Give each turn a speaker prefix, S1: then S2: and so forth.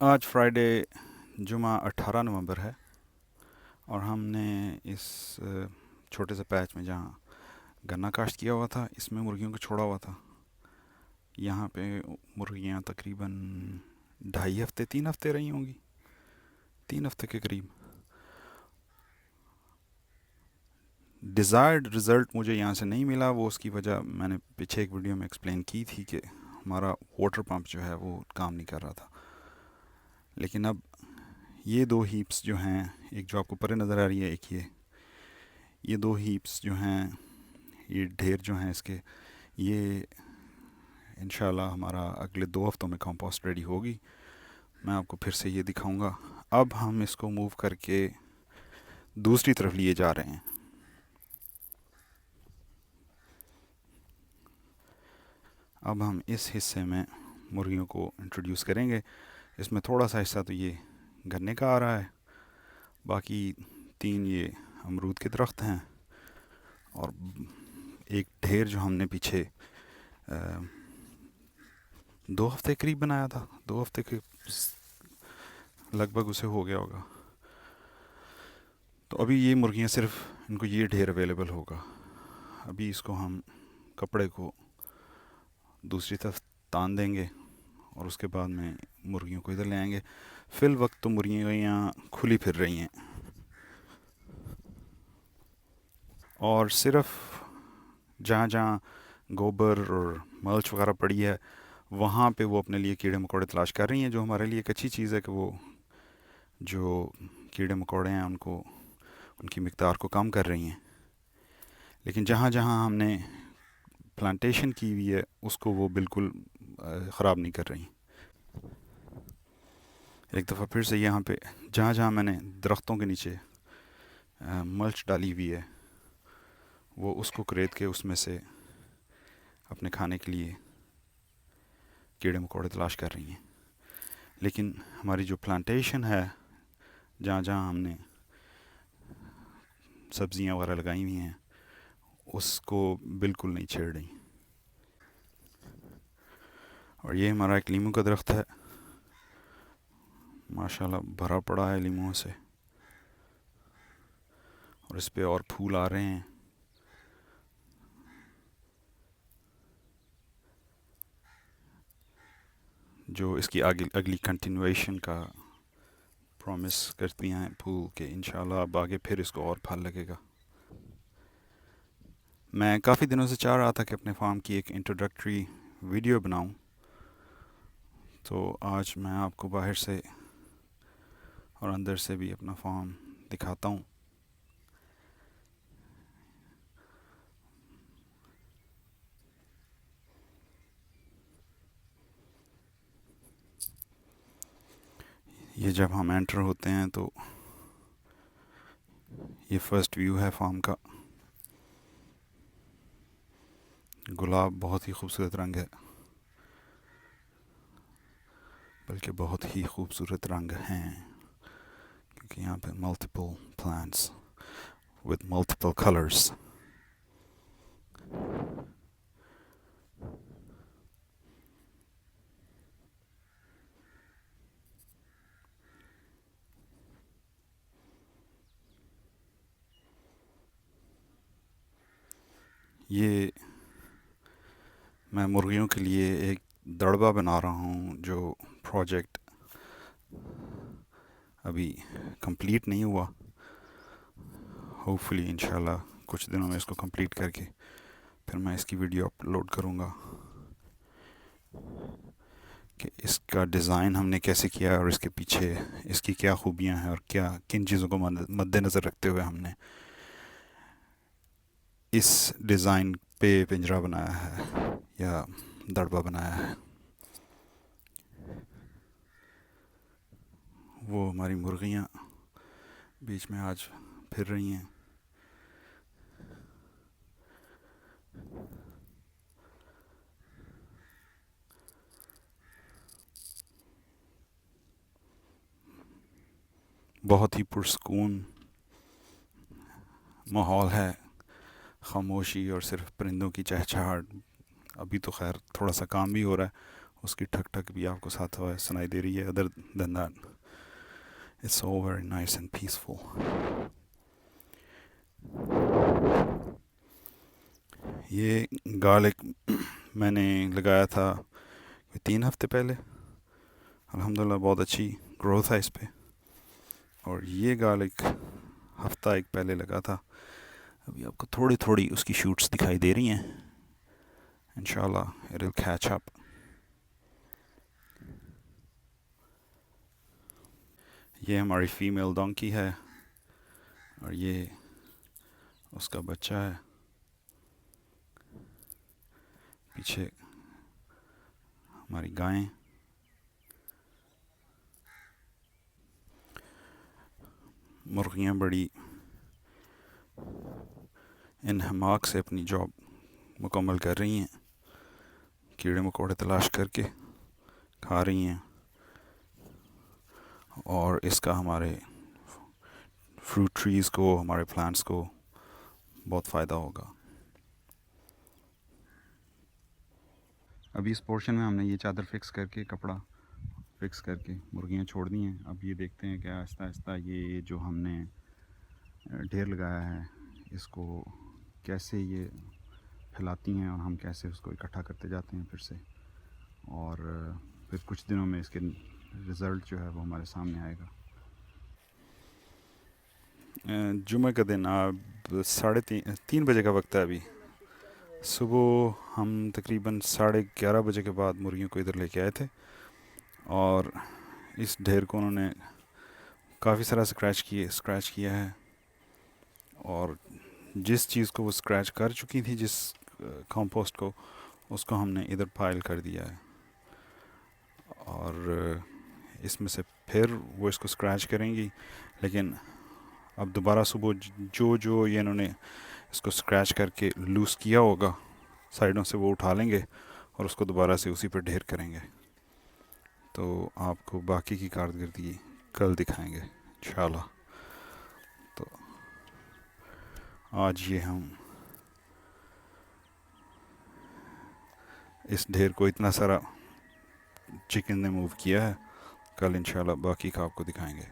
S1: आज फ्राइडे जुमा 18 नवंबर है और हमने इस छोटे से पैच में जहाँ गन्ना काश्त किया हुआ था इसमें मुर्गियों को छोड़ा हुआ था। यहाँ पे मुर्गियाँ तकरीबन 2.5 हफ्ते 3 हफ्ते रही होंगी, 3 हफ्ते के करीब। डिज़ायर्ड रिज़ल्ट मुझे यहाँ से नहीं मिला। वो उसकी वजह मैंने पीछे एक वीडियो में एक्सप्लेन की थी कि हमारा वाटर पंप जो है वो काम नहीं कर रहा था। लेकिन अब ये दो हीप्स जो हैं, एक जो आपको परे नज़र आ रही है, एक ये दो हीप्स जो हैं, ये ढेर जो हैं इसके, ये इंशाल्लाह हमारा अगले 2 हफ्तों में कंपोस्ट रेडी होगी। मैं आपको फिर से ये दिखाऊंगा। अब हम इसको मूव करके दूसरी तरफ लिए जा रहे हैं। अब हम इस हिस्से में मुर्गियों को इंट्रोड्यूस करेंगे। इसमें थोड़ा सा हिस्सा तो ये गन्ने का आ रहा है, बाकी 3 ये अमरूद के दरख्त हैं और एक ढेर जो हमने पीछे 2 हफ्ते करीब बनाया था, 2 हफ्ते के लगभग उसे हो गया होगा। तो अभी ये मुर्गियाँ सिर्फ इनको ये ढेर अवेलेबल होगा। अभी इसको हम कपड़े को दूसरी तरफ तान देंगे और उसके बाद में मुर्गियों को इधर ले आएंगे। फिल वक्त तो मुर्गियाँ यहाँ खुली फिर रही हैं और सिर्फ जहाँ जहाँ गोबर और मल्च वगैरह पड़ी है वहाँ पे वो अपने लिए कीड़े मकोड़े तलाश कर रही हैं, जो हमारे लिए एक अच्छी चीज़ है कि वो जो कीड़े मकोड़े हैं उनको उनकी मिकदार को कम कर रही हैं। लेकिन जहाँ जहाँ हमने प्लांटेशन की हुई है उसको वो बिल्कुल ख़राब नहीं कर रही। एक दफ़ा फिर से यहाँ पे जहाँ जहाँ मैंने दरख्तों के नीचे मल्च डाली हुई है वो उसको खरीद के उसमें से अपने खाने के लिए कीड़े मकोड़े तलाश कर रही हैं। लेकिन हमारी जो प्लांटेशन है, जहाँ जहाँ हमने सब्जियाँ वगैरह लगाई हुई हैं, उसको बिल्कुल नहीं छेड़ रही। और ये हमारा एक लीमू का दरख्त है, माशाल्लाह भरा पड़ा है लीमुओं से और इस पे और फूल आ रहे हैं। जो इसकी आगे अगली कंटिन्यूएशन का प्रॉमिस करती हैं फूल के, इंशाल्लाह अब आगे फिर इसको और फल लगेगा। मैं काफ़ी दिनों से चाह रहा था कि अपने फार्म की एक इंट्रोडक्टरी वीडियो बनाऊं, तो आज मैं आपको बाहर से और अंदर से भी अपना फार्म दिखाता हूं। ये जब हम एंटर होते हैं तो ये फर्स्ट व्यू है फार्म का। गुलाब बहुत ही खूबसूरत रंग है, बल्कि बहुत ही खूबसूरत रंग हैं, क्योंकि यहाँ पे multiple plants with multiple colours. ये मैं मुर्गियों के लिए एक दड़बा बना रहा हूँ, जो प्रोजेक्ट अभी कंप्लीट नहीं हुआ। होपफुली इंशाल्लाह कुछ दिनों में इसको कंप्लीट करके फिर मैं इसकी वीडियो अपलोड करूँगा कि इसका डिज़ाइन हमने कैसे किया है और इसके पीछे इसकी क्या खूबियाँ हैं और क्या किन चीज़ों को मद्देनज़र रखते हुए हमने इस डिज़ाइन पे पिंजरा बनाया है या दड़बा बनाया है। वो हमारी मुर्गियाँ बीच में आज फिर रही हैं। बहुत ही पुरस्कून माहौल है, खामोशी और सिर्फ परिंदों की चहचहाट। अभी तो खैर थोड़ा सा काम भी हो रहा है उसकी ठक ठक भी आपको साथ हुआ सुनाई दे रही है. Other than that it's so very nice and peaceful. ये गार्लिक मैंने लगाया था 3 हफ्ते पहले. अल्हम्दुलिल्लाह बहुत अच्छी ग्रोथ है इस पे. और ये गार्लिक हफ्ता एक पहले लगा था. अभी आपको थोड़ी थोड़ी उसकी शूट्स दिखाई दे रही हैं. इंशाल्लाह इट विल कैच अप. ये हमारी फीमेल डोंकी है और ये उसका बच्चा है. पीछे हमारी गायें. मुर्गियाँ बड़ी इन हमाक से अपनी जॉब मुकम्मल कर रही हैं. कीड़े मकोड़े तलाश करके खा रही हैं. और इसका हमारे फ्रूट ट्रीज़ को, हमारे प्लांट्स को बहुत फ़ायदा होगा. अभी इस पोर्शन में हमने ये चादर फिक्स करके, कपड़ा फिक्स करके मुर्गियाँ छोड़ दी हैं. अब ये देखते हैं कि आहिस्ता आहिस्ता ये जो हमने ढेर लगाया है इसको कैसे ये फैलाती हैं और हम कैसे उसको इकट्ठा करते जाते हैं फिर से. और फिर कुछ दिनों में इसके रिज़ल्ट जो है वो हमारे सामने आएगा. जुमे का दिन अब 3:30 बजे का वक्त है. अभी सुबह हम तकरीबन 11:30 बजे के बाद मुर्गियों को इधर लेके आए थे. और इस ढेर को उन्होंने काफ़ी सारा स्क्रैच किया है. और जिस चीज़ को वो स्क्रैच कर चुकी थी, जिस कंपोस्ट को, उसको हमने इधर पाइल कर दिया है. और इसमें से फिर वो इसको स्क्रैच करेंगी. लेकिन अब दोबारा सुबह जो ये इन्होंने इसको स्क्रैच करके लूज़ किया होगा साइडों से, वो उठा लेंगे और उसको दोबारा से उसी पर ढेर करेंगे. तो आपको बाकी की कारकर्दगी कल दिखाएंगे इंशाल्लाह. तो आज ये हम इस ढेर को इतना सारा चिकन ने मूव किया है. कल इंशाल्लाह बाकी का आपको दिखाएंगे.